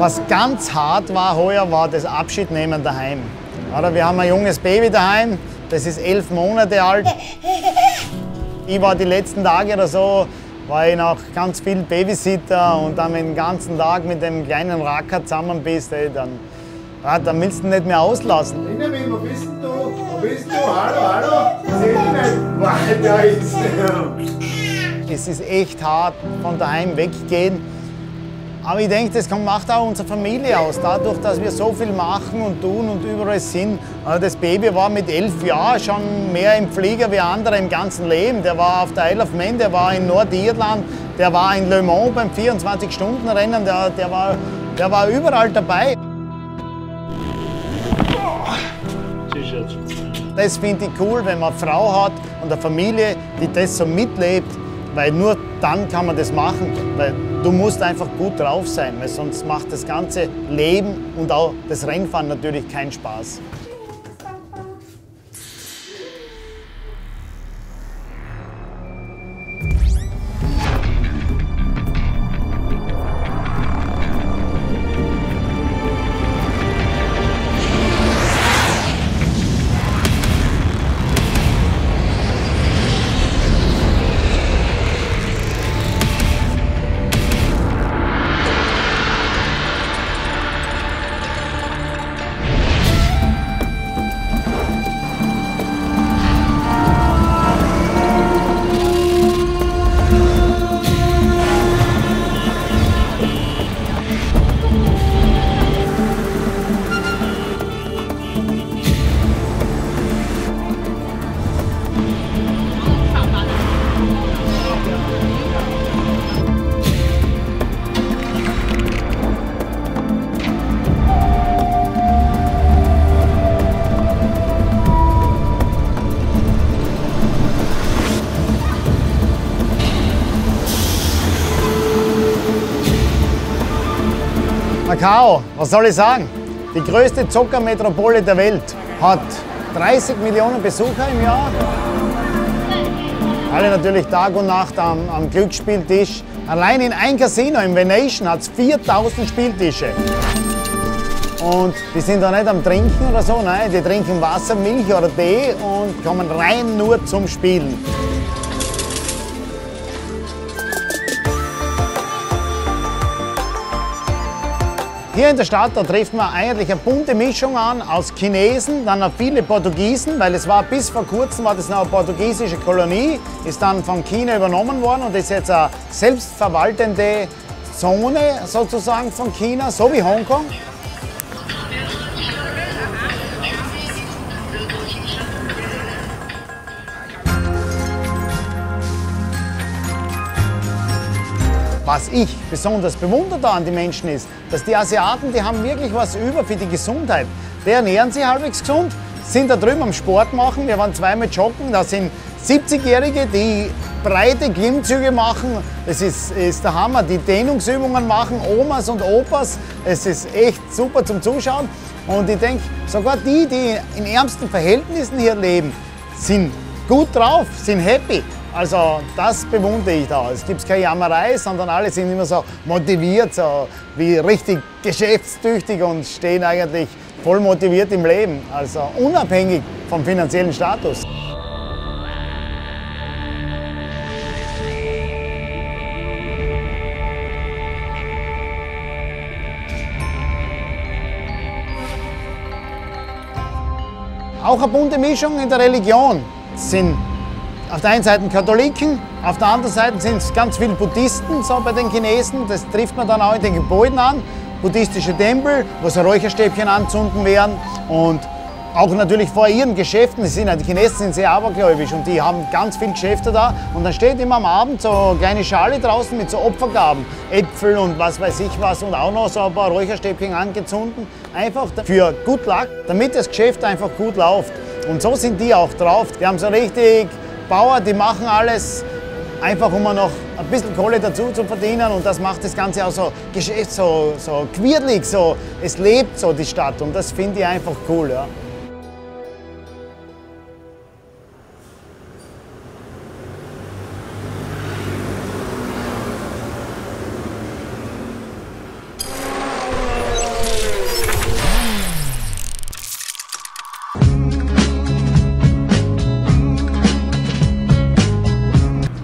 Was ganz hart war heuer, war das Abschiednehmen daheim. Oder wir haben ein junges Baby daheim, das ist 11 Monate alt. Ich war die letzten Tage oder so, war ich noch ganz viel Babysitter und dann den ganzen Tag mit dem kleinen Racker zusammen bist, ey, dann willst du ihn nicht mehr auslassen. Benjamin, wo bist denn du? Wo bist du? Hallo, hallo? Seh dich nicht. Wow, da ist er. Es ist echt hart, von daheim weggehen. Aber ich denke, das macht auch unsere Familie aus. Dadurch, dass wir so viel machen und tun und überall sind. Das Baby war mit 11 Jahren schon mehr im Flieger wie andere im ganzen Leben. Der war auf der Isle of Man, der war in Nordirland, der war in Le Mans beim 24-Stunden-Rennen, der war überall dabei. Das finde ich cool, wenn man eine Frau hat und eine Familie, die das so mitlebt, weil nur dann kann man das machen. Weil du musst einfach gut drauf sein, weil sonst macht das ganze Leben und auch das Rennfahren natürlich keinen Spaß. Macau, was soll ich sagen? Die größte Zockermetropole der Welt hat 30 Millionen Besucher im Jahr. Alle natürlich Tag und Nacht am Glücksspieltisch. Allein in ein Casino, im Venetian, hat es 4000 Spieltische. Und die sind da nicht am Trinken oder so, nein, die trinken Wasser, Milch oder Tee und kommen rein nur zum Spielen. Hier in der Stadt, da trifft man eigentlich eine bunte Mischung an aus Chinesen, dann auch viele Portugiesen, weil es war bis vor kurzem war das noch eine portugiesische Kolonie, ist dann von China übernommen worden und ist jetzt eine selbstverwaltende Zone sozusagen von China, so wie Hongkong. Was ich besonders bewundere an den Menschen ist, dass die Asiaten, die haben wirklich was über für die Gesundheit. Die ernähren sich halbwegs gesund, sind da drüben am Sport machen. Wir waren zweimal joggen, da sind 70-Jährige, die breite Klimmzüge machen. Das ist der Hammer, die Dehnungsübungen machen, Omas und Opas. Es ist echt super zum Zuschauen. Und ich denke, sogar die, die in ärmsten Verhältnissen hier leben, sind gut drauf, sind happy. Also das bewundere ich da. Es gibt keine Jammerei, sondern alle sind immer so motiviert, so wie richtig geschäftstüchtig und stehen eigentlich voll motiviert im Leben. Also unabhängig vom finanziellen Status. Auch eine bunte Mischung in der Religion. Es sind auf der einen Seite Katholiken, auf der anderen Seite sind es ganz viele Buddhisten so bei den Chinesen. Das trifft man dann auch in den Gebäuden an. Buddhistische Tempel, wo so Räucherstäbchen anzünden werden. Und auch natürlich vor ihren Geschäften. Die Chinesen sind sehr abergläubisch und die haben ganz viele Geschäfte da. Und dann steht immer am Abend so eine kleine Schale draußen mit so Opfergaben. Äpfel und was weiß ich was und auch noch so ein paar Räucherstäbchen angezündet. Einfach für Good Luck, damit das Geschäft einfach gut läuft. Und so sind die auch drauf. Die haben so richtig Bauer, die machen alles einfach, um noch ein bisschen Kohle dazu zu verdienen und das macht das Ganze auch so quirlig, so, es lebt so die Stadt und das finde ich einfach cool. Ja.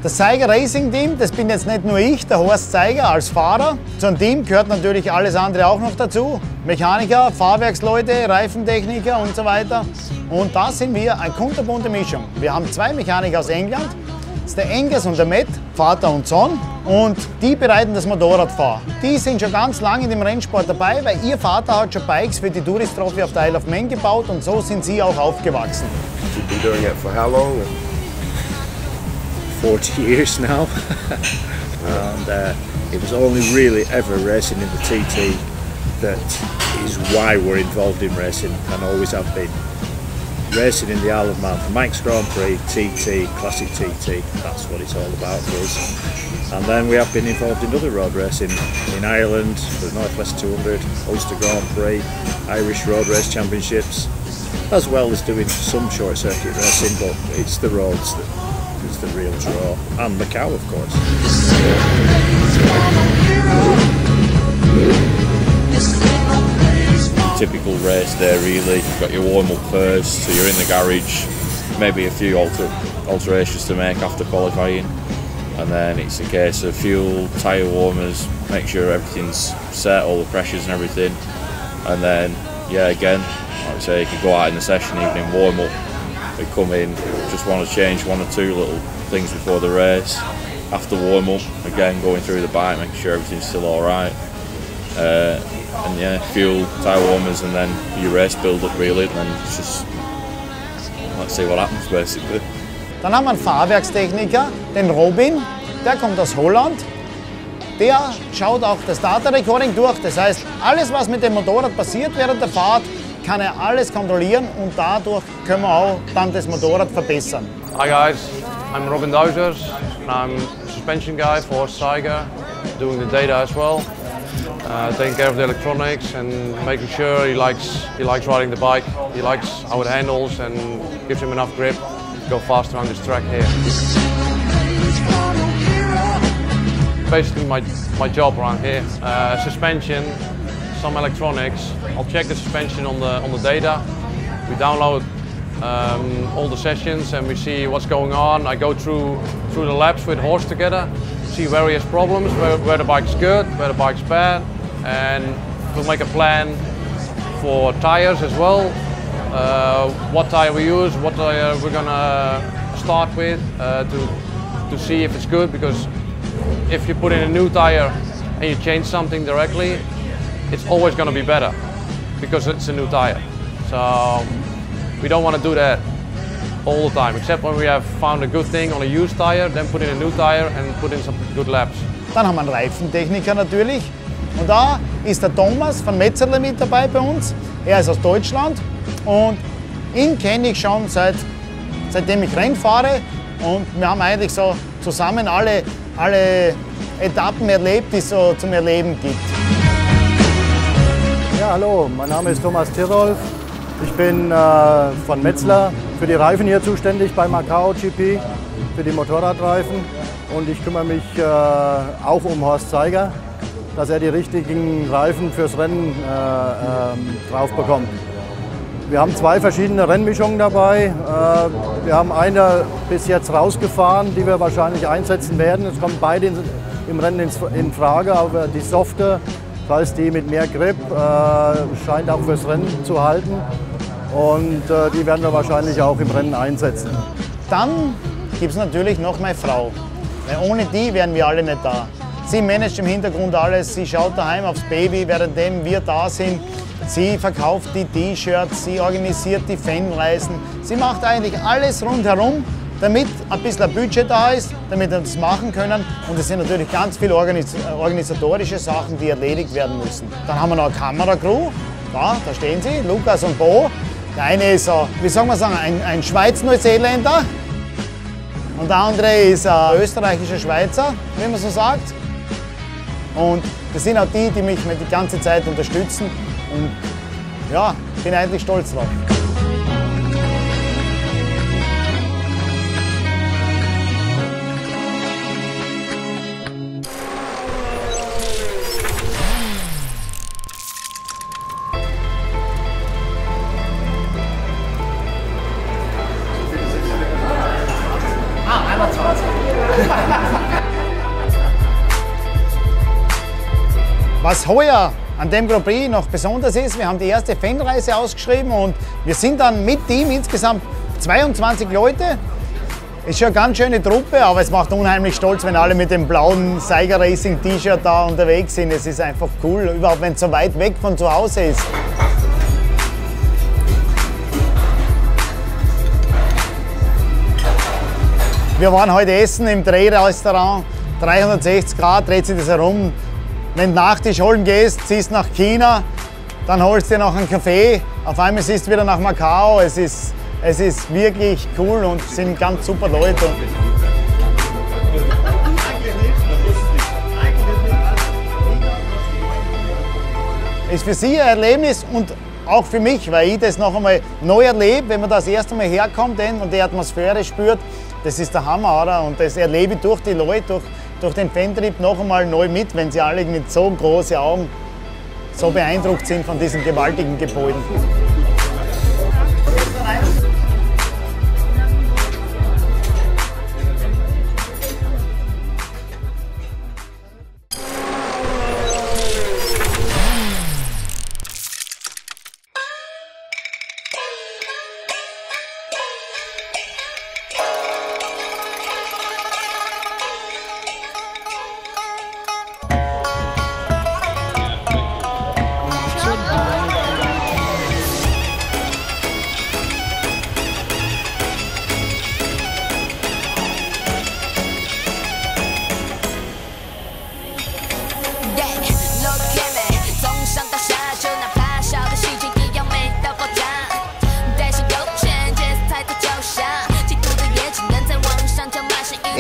Das Zeiger Racing Team, das bin jetzt nicht nur ich, der Horst Zeiger als Fahrer. Zum Team gehört natürlich alles andere auch noch dazu. Mechaniker, Fahrwerksleute, Reifentechniker und so weiter. Und da sind wir eine kunterbunte Mischung. Wir haben 2 Mechaniker aus England. Das ist der Angus und der Matt, Vater und Sohn. Und die bereiten das Motorrad vor. Die sind schon ganz lange in dem Rennsport dabei, weil ihr Vater hat schon Bikes für die Tourist Trophy of the Isle of Man gebaut und so sind sie auch aufgewachsen. You've been doing it for how long? 40 years now. And it was only really ever racing in the TT that is why we're involved in racing and always have been. Racing in the Isle of Man for Manx Grand Prix, TT, Classic TT, that's what it's all about for us. And then we have been involved in other road racing in Ireland for the North West 200, Ulster Grand Prix, Irish Road Race Championships, as well as doing some short circuit racing, but it's the roads that is the real draw, and Macau of course. Typical race day really, you've got your warm up first, so you're in the garage, maybe a few alterations to make after qualifying, and then it's a case of fuel, tyre warmers, make sure everything's set, all the pressures and everything, and then yeah, again, like I say, you could go out in the session, evening warm up, they come in, just want to change 1 or 2 little things before the race. After warm up, again going through the bike, making sure everything's still alright. And yeah, fuel, tyre warmers, and then your race build up really, and then it's just, let's see what happens basically. Dann haben wir einen Fahrwerkstechniker, den Robin, der kommt aus Holland. Der schaut auch das Data Recording durch, das heißt, alles was mit dem Motorrad passiert während der Fahrt, kann er alles kontrollieren und dadurch können wir auch dann das Motorrad verbessern. Hi guys, I'm Robin Dozers and I'm a suspension guy for Zeiger, doing the data as well, taking care of the electronics and making sure he likes riding the bike, he likes how it handles and gives him enough grip to go faster on this track here. Basically my job around here, suspension, some electronics. I'll check the suspension on the data. We download all the sessions and we see what's going on. I go through the laps with Horst together, see where he has problems, where the bike's good, where the bike's bad, and we'll make a plan for tires as well. What tire we use, what tire we're gonna start with to see if it's good, because if you put in a new tire and you change something directly, it's always going to be better because it's a new tire. So we don't want to do that all the time, except when we have found a good thing on a used tire, then put in a new tire and put in some good laps. Dann haben wir einen Reifentechniker natürlich. Und da ist der Thomas von Metzeler mit dabei bei uns. Er ist aus Deutschland und ihn kenne ich schon seitdem ich Rennen fahre. Und wir haben eigentlich so zusammen alle Etappen erlebt, die es so zum Erleben gibt. Ja, hallo, mein Name ist Thomas Tirolf. Ich bin von Metzler für die Reifen hier zuständig bei Macau GP, für die Motorradreifen. Und ich kümmere mich auch um Horst Zeiger, dass er die richtigen Reifen fürs Rennen drauf bekommt. Wir haben 2 verschiedene Rennmischungen dabei. Wir haben eine bis jetzt rausgefahren, die wir wahrscheinlich einsetzen werden. Es kommen beide im Rennen in Frage, aber die softe, das heißt die mit mehr Grip, scheint auch fürs Rennen zu halten. Und die werden wir wahrscheinlich auch im Rennen einsetzen. Dann gibt es natürlich noch meine Frau. Weil ohne die wären wir alle nicht da. Sie managt im Hintergrund alles, sie schaut daheim aufs Baby, währenddem wir da sind. Sie verkauft die T-Shirts, sie organisiert die Fanreisen. Sie macht eigentlich alles rundherum, damit ein bisschen ein Budget da ist, damit wir das machen können. Und es sind natürlich ganz viele organisatorische Sachen, die erledigt werden müssen. Dann haben wir noch eine Kameracrew. Da stehen sie, Lukas und Bo. Der eine ist, wie soll man sagen, ein Schweiz-Neuseeländer. Und der andere ist ein österreichischer Schweizer, wie man so sagt. Und das sind auch die, die mich die ganze Zeit unterstützen. Und ja, bin eigentlich stolz drauf. Ah, 21. Was heuer an dem Grand Prix noch besonders ist, wir haben die erste Fanreise ausgeschrieben und wir sind dann mit Team insgesamt 22 Leute. Ist schon eine ganz schöne Truppe, aber es macht unheimlich stolz, wenn alle mit dem blauen Saiga Racing T-Shirt da unterwegs sind. Es ist einfach cool, überhaupt wenn es so weit weg von zu Hause ist. Wir waren heute essen im Drehrestaurant, 360 Grad dreht sich das herum. Wenn du Nachtisch holen gehst, ziehst nach China, dann holst du dir noch einen Kaffee, auf einmal siehst du wieder nach Macau. Es ist wirklich cool und sind ganz super Leute. Ist für sie ein Erlebnis und auch für mich, weil ich das noch einmal neu erlebe, wenn man das erste Mal herkommt und die Atmosphäre spürt. Das ist der Hammer, oder? Und das erlebe ich durch die Leute, durch den Fantrieb noch einmal neu mit, wenn sie alle mit so großen Augen so beeindruckt sind von diesen gewaltigen Gebäuden.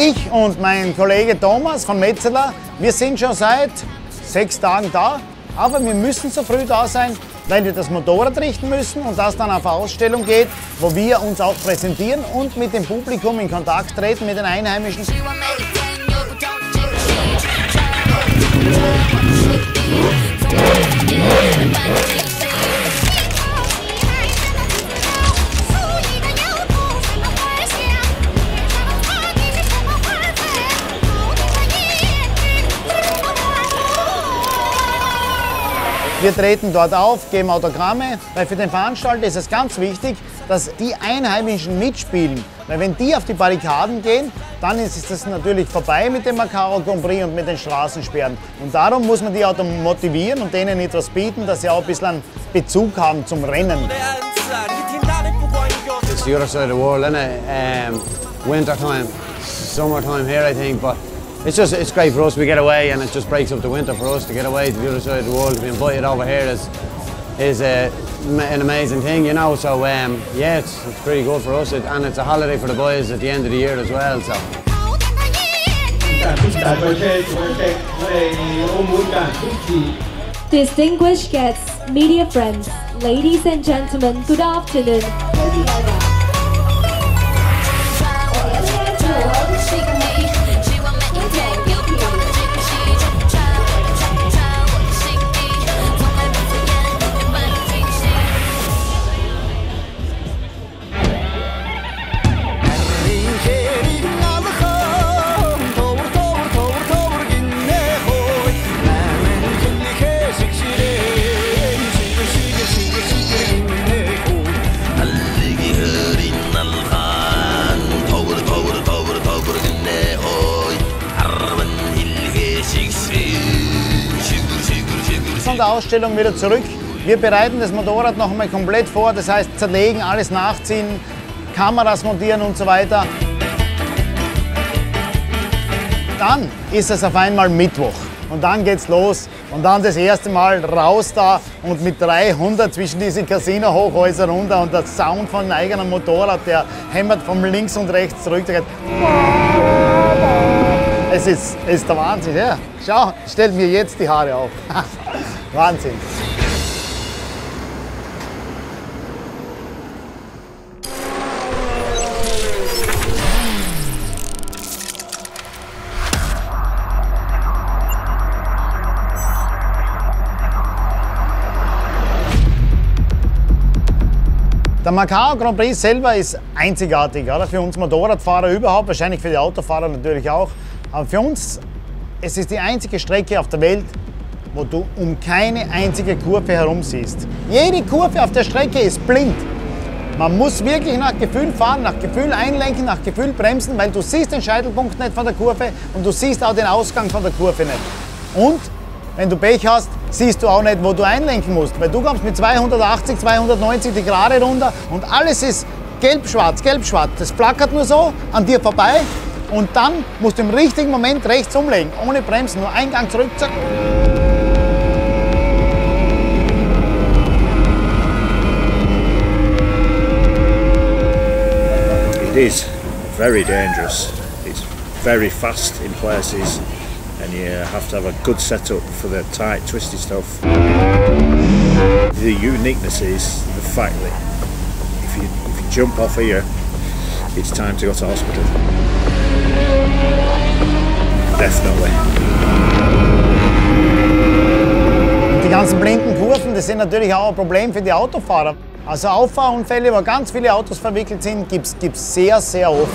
Ich und mein Kollege Thomas von Metzeler, wir sind schon seit 6 Tagen da, aber wir müssen so früh da sein, weil wir das Motorrad richten müssen und das dann auf Ausstellung geht, wo wir uns auch präsentieren und mit dem Publikum in Kontakt treten, mit den Einheimischen. Wir treten dort auf, geben Autogramme, weil für den Veranstalter ist es ganz wichtig, dass die Einheimischen mitspielen. Weil wenn die auf die Barrikaden gehen, dann ist es natürlich vorbei mit dem Macau Grand Prix und mit den Straßensperren. Und darum muss man die auch motivieren und denen etwas bieten, dass sie auch ein bisschen Bezug haben zum Rennen. It's the other side of the world, isn't it? Winter time, summertime here, I think. But it's great for us. We get away, and it just breaks up the winter for us to get away to the other side of the world. To be invited over here is an amazing thing, you know. So yeah, it's pretty good for us, and it's a holiday for the boys at the end of the year as well. So. Distinguished guests, media friends, ladies and gentlemen, good afternoon. Von der Ausstellung wieder zurück. Wir bereiten das Motorrad noch einmal komplett vor, das heißt zerlegen, alles nachziehen, Kameras montieren und so weiter. Dann ist es auf einmal Mittwoch und dann geht's los und dann das erste Mal raus da und mit 300 zwischen diese Casino-Hochhäuser runter und der Sound von einem eigenen Motorrad, der hämmert von links und rechts zurück. Der geht. Es ist der Wahnsinn. Ja. Schau, stellt mir jetzt die Haare auf. Wahnsinn. Der Macau Grand Prix selber ist einzigartig, oder? Für uns Motorradfahrer überhaupt, wahrscheinlich für die Autofahrer natürlich auch. Aber für uns, es ist die einzige Strecke auf der Welt, wo du um keine einzige Kurve herum siehst. Jede Kurve auf der Strecke ist blind. Man muss wirklich nach Gefühl fahren, nach Gefühl einlenken, nach Gefühl bremsen, weil du siehst den Scheitelpunkt nicht von der Kurve und du siehst auch den Ausgang von der Kurve nicht. Und wenn du Pech hast, siehst du auch nicht, wo du einlenken musst, weil du kommst mit 280, 290 die Gerade runter und alles ist gelb-schwarz, gelb-schwarz. Das flackert nur so an dir vorbei und dann musst du im richtigen Moment rechts umlegen, ohne Bremsen, nur einen Gang zurück, zack. It is very dangerous. It's very fast in places and you have to have a good setup for the tight, twisty stuff. The uniqueness is the fact that if you jump off here, it's time to go to hospital. Definitely. Die ganzen blinden Kurven, das sind natürlich auch ein Problem für die Autofahrer. Also Auffahrunfälle, wo ganz viele Autos verwickelt sind, gibt's sehr, sehr oft.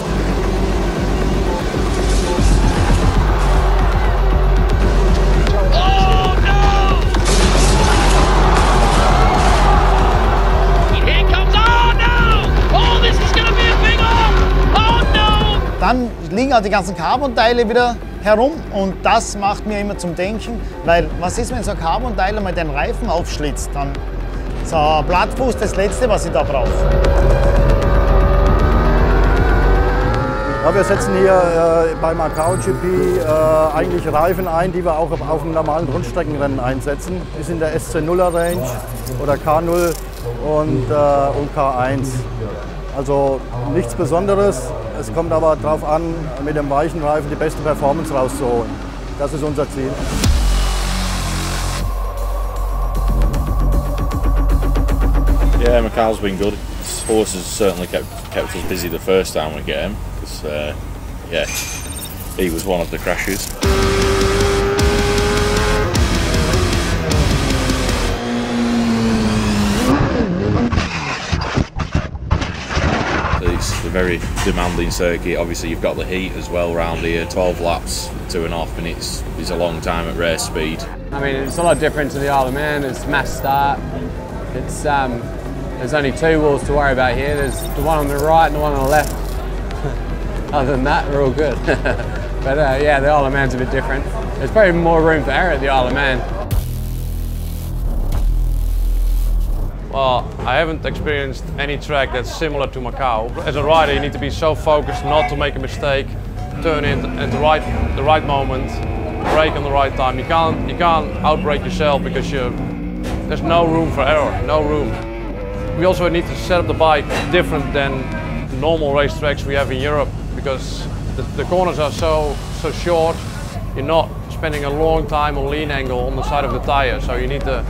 Dann liegen auch die ganzen Carbon-Teile wieder herum und das macht mir immer zum Denken, weil was ist, wenn so ein Carbon-Teil mal den Reifen aufschlitzt? Dann so ein Blattfuß, das Letzte, was ich da brauche. Ja, wir setzen hier bei Macau GP eigentlich Reifen ein, die wir auch auf dem normalen Rundstreckenrennen einsetzen. Die sind der SC0er Range oder K0 und K1. Also nichts Besonderes. Es kommt aber darauf an, mit dem weichen Reifen die beste Performance rauszuholen. Das ist unser Ziel. Yeah, Macau's been good. His horses certainly kept us busy the first time we get him, because yeah, he was one of the crashes. It's a very demanding circuit. Obviously, you've got the heat as well round here. 12 laps, 2.5 minutes is a long time at race speed. I mean, it's a lot different to the Isle of Man. It's mass start. It's there's only two walls to worry about here. There's the one on the right and the one on the left. Other than that, we're all good. But yeah, the Isle of Man's a bit different. There's probably more room for error at the Isle of Man. Well, I haven't experienced any track that's similar to Macau. As a rider, you need to be so focused not to make a mistake, turn in at the right moment, brake on the right time. You can't outbrake yourself because there's no room for error, no room. We also need to set up the bike different than normal racetracks we have in Europe because the corners are so short. You're not spending a long time on lean angle on the side of the tire, so you need to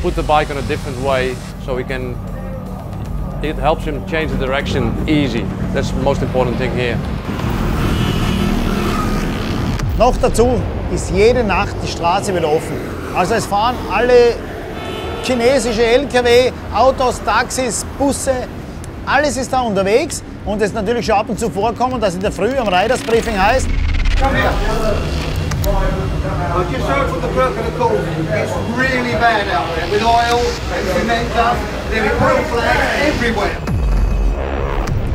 put the bike on a different way so it helps him change the direction easy. That's the most important thing here. Noch dazu ist jede Nacht die Straße wieder offen. Also es fahren alle chinesische LKW, Autos, Taxis, Busse, alles ist da unterwegs und es ist natürlich schon ab und zu vorkommen, dass in der Früh am Riders Briefing heißt: Come here. I just heard from the clerk of the call. It's really bad out there with oil and cement dust. There are blue flags everywhere.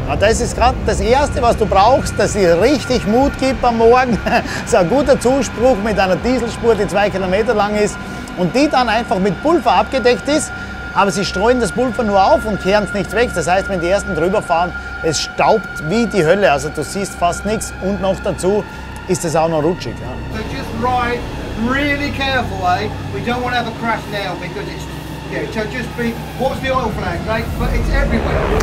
Ja, das ist gerade das Erste, was du brauchst, das dir richtig Mut gibt am Morgen. So ein guter Zuspruch mit einer Dieselspur, die 2 Kilometer lang ist und die dann einfach mit Pulver abgedeckt ist. Aber sie streuen das Pulver nur auf und kehren es nicht weg. Das heißt, wenn die ersten drüber fahren, es staubt wie die Hölle. Also du siehst fast nichts und noch dazu ist es auch noch rutschig. Ja. So just ride really careful, eh? We don't want to have a crash now because it's, yeah, so just be, what's the oil flag, right? But it's everywhere.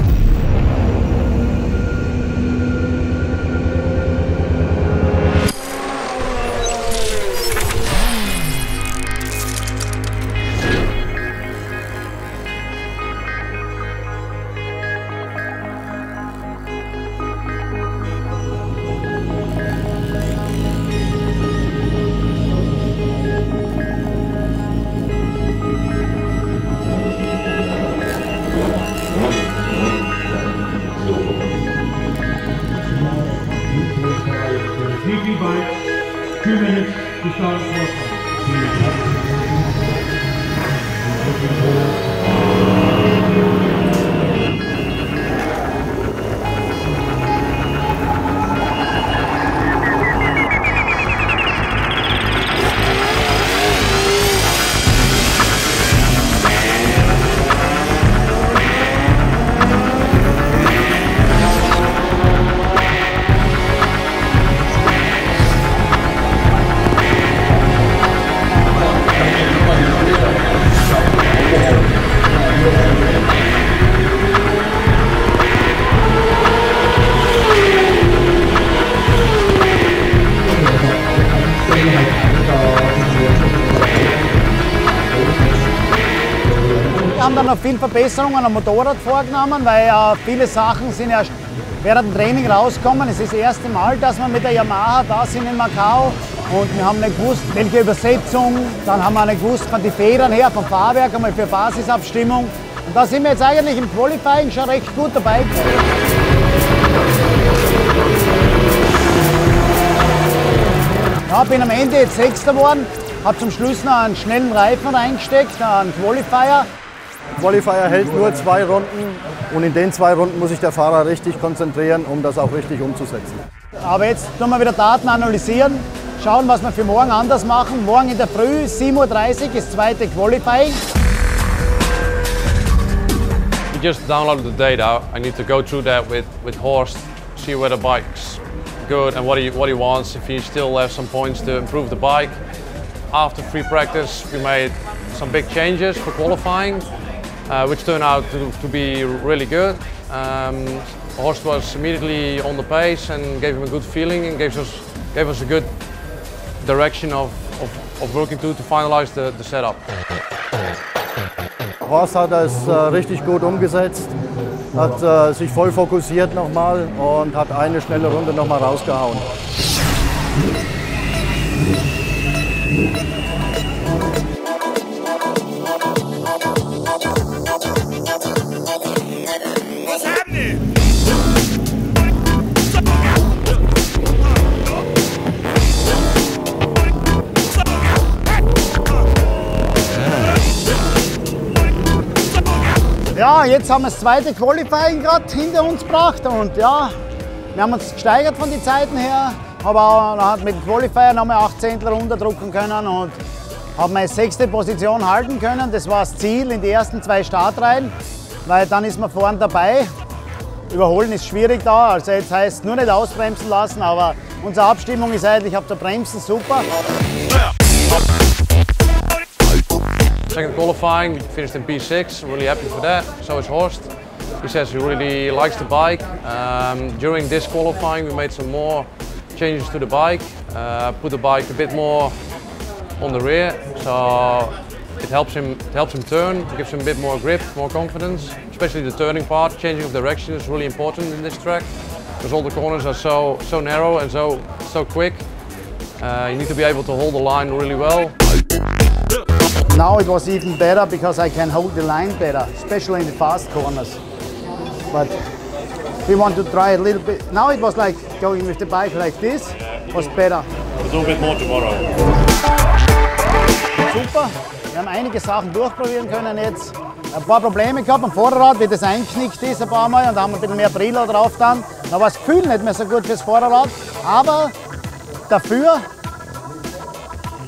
VP bike, 2 minutes to start. Wir haben dann noch viele Verbesserungen am Motorrad vorgenommen, weil viele Sachen sind ja während dem Training rausgekommen. Es ist das erste Mal, dass wir mit der Yamaha da sind in Macau und wir haben nicht gewusst, welche Übersetzung. Dann haben wir nicht gewusst von den Federn her, vom Fahrwerk, einmal für Basisabstimmung. Und da sind wir jetzt eigentlich im Qualifying schon recht gut dabei. Ja, bin am Ende jetzt Sechster geworden, habe zum Schluss noch einen schnellen Reifen reingesteckt, einen Qualifier. Der Qualifier hält nur 2 Runden und in den 2 Runden muss sich der Fahrer richtig konzentrieren, um das auch richtig umzusetzen. Aber jetzt tun wir wieder Daten analysieren, schauen, was wir für morgen anders machen. Morgen in der Früh, 7:30 Uhr, ist das zweite Qualifying. We just downloaded the data. I need to go through that with Horst, see where the bike's good and what he wants, if he still has some points to improve the bike. After free practice, we made some big changes for qualifying, which turned out to be really good. Horst was immediately on the pace and gave him a good feeling and gave us a good direction of working to finalize the setup. Horst hat das richtig gut umgesetzt, hat sich voll fokussiert nochmal und hat eine schnelle Runde nochmal rausgehauen. Ja, jetzt haben wir das zweite Qualifying gerade hinter uns gebracht und ja, wir haben uns gesteigert von den Zeiten her, aber auch mit dem Qualifier noch mal 8 Zehntel runterdrücken können und haben eine 6. Position halten können. Das war das Ziel in die ersten 2 Startreihen, weil dann ist man vorne dabei. Überholen ist schwierig da, also jetzt heißt es nur nicht ausbremsen lassen, aber unsere Abstimmung ist eigentlich auf der Bremsen super. Second qualifying, finished in P6, really happy for that. So is Horst. He says he really likes the bike. During this qualifying we made some more changes to the bike, put the bike a bit more on the rear, so it helps him turn, gives him a bit more grip, more confidence, especially the turning part. Changing of direction is really important in this track, because all the corners are so narrow and so quick. You need to be able to hold the line really well. Now it was even better because I can hold the line better, especially in the fast corners. But we want to try a little bit. Now it was like going with the bike like this, was better. We'll do a bit more tomorrow. Super, wir haben einige Sachen durchprobieren können jetzt. Ein paar Probleme gehabt am Vorderrad, wie das einknickt ist ein paar Mal und da haben wir ein bisschen mehr Brillo drauf dann. Da war das Gefühl nicht mehr so gut fürs Vorderrad, aber dafür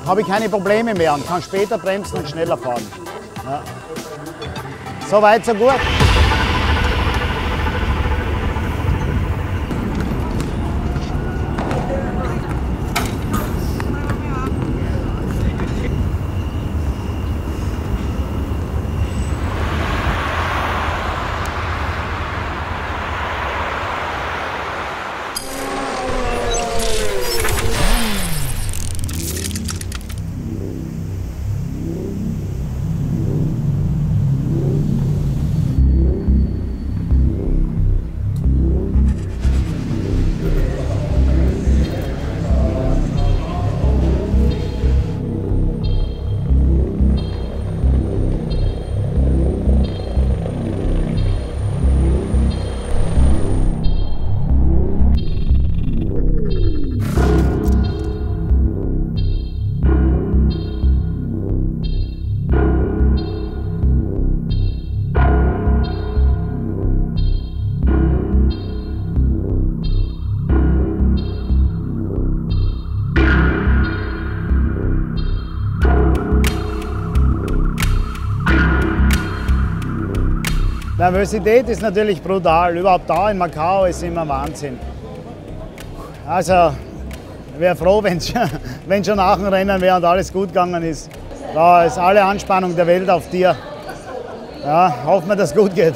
habe ich keine Probleme mehr und kann später bremsen und schneller fahren. Ja. So weit, so gut. Nervosität ist natürlich brutal. Überhaupt da in Macau ist immer Wahnsinn. Also, ich wäre froh, wenn schon nach dem Rennen wäre und alles gut gegangen ist. Da ist alle Anspannung der Welt auf dir. Ja, hoffen wir, dass es gut geht.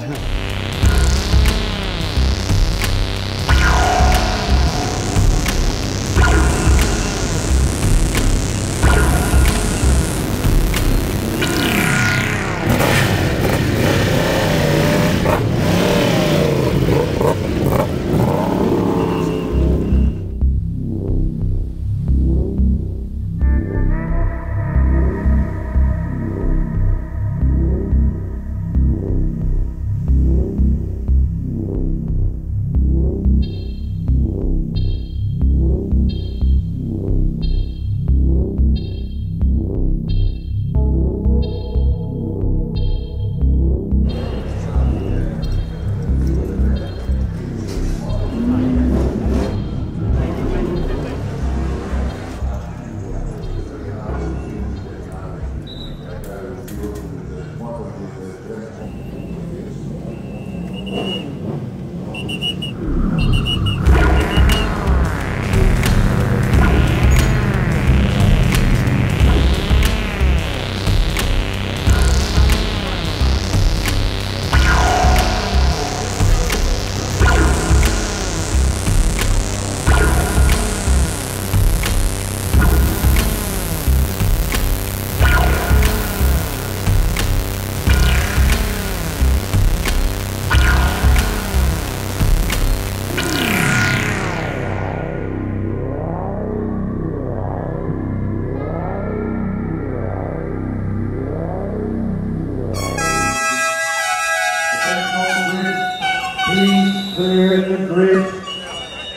Clear in the grid,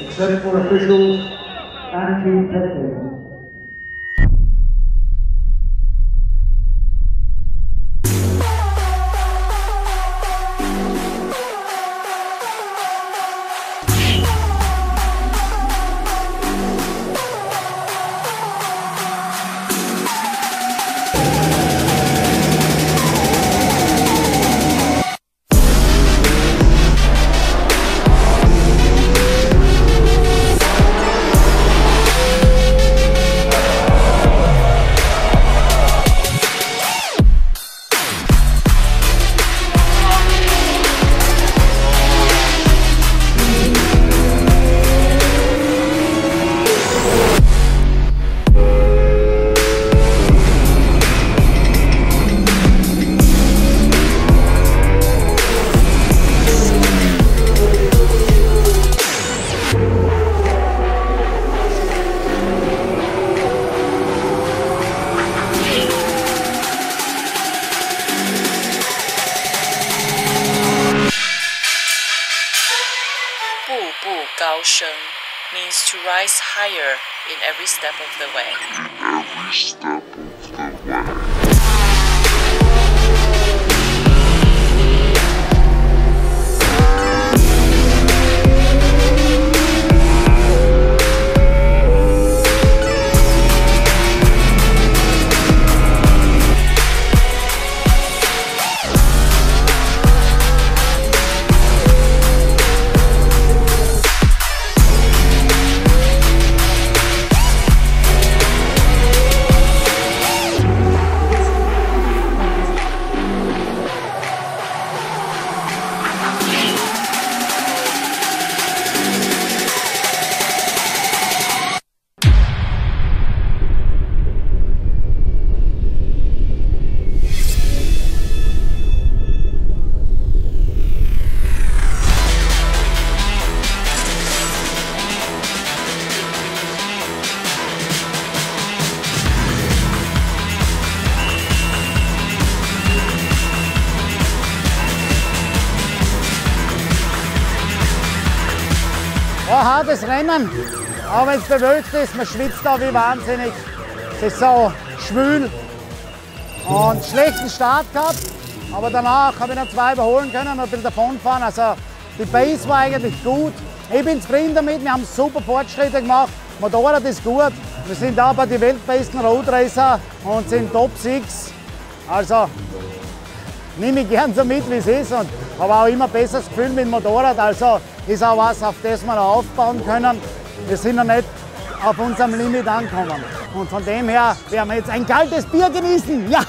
except for officials and team technicians. Means to rise higher in every step of the way. Ein hartes Rennen, auch wenn es bewölkt ist, man schwitzt da wie wahnsinnig. Es ist so schwül und schlechten Start gehabt, aber danach habe ich noch 2 überholen können und ein bisschen davonfahren. Also die Pace war eigentlich gut. Ich bin zufrieden damit, wir haben super Fortschritte gemacht. Motorrad ist gut, wir sind auch bei den weltbesten Roadracer und sind Top 6. Also nehme ich gern so mit, wie es ist und habe auch immer ein besseres Gefühl mit dem Motorrad. Also ist auch was, auf das wir noch aufbauen können. Wir sind noch nicht auf unserem Limit angekommen. Und von dem her werden wir jetzt ein kaltes Bier genießen. Ja!